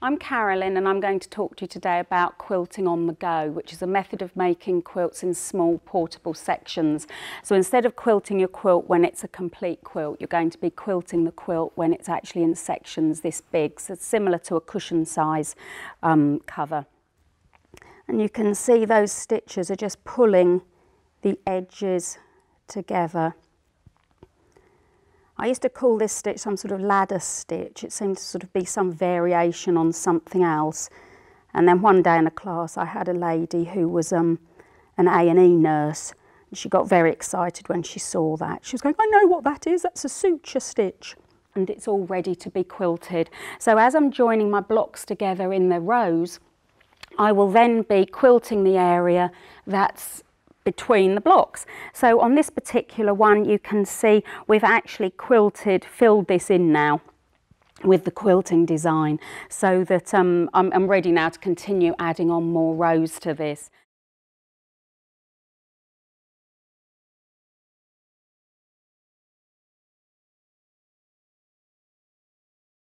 I'm Carolyn and I'm going to talk to you today about quilting on the go, which is a method of making quilts in small portable sections. So instead of quilting your quilt when it's a complete quilt, you're going to be quilting the quilt when it's actually in sections this big, so it's similar to a cushion size cover. And you can see those stitches are just pulling the edges together. I used to call this stitch some sort of ladder stitch. It seemed to sort of be some variation on something else. And then one day in a class I had a lady who was an A&E nurse. And she got very excited when she saw that. She was going, "I know what that is, that's a suture stitch." And it's all ready to be quilted. So as I'm joining my blocks together in the rows, I will then be quilting the area that's between the blocks. So on this particular one you can see we've actually filled this in now with the quilting design, so that I'm ready now to continue adding on more rows to this.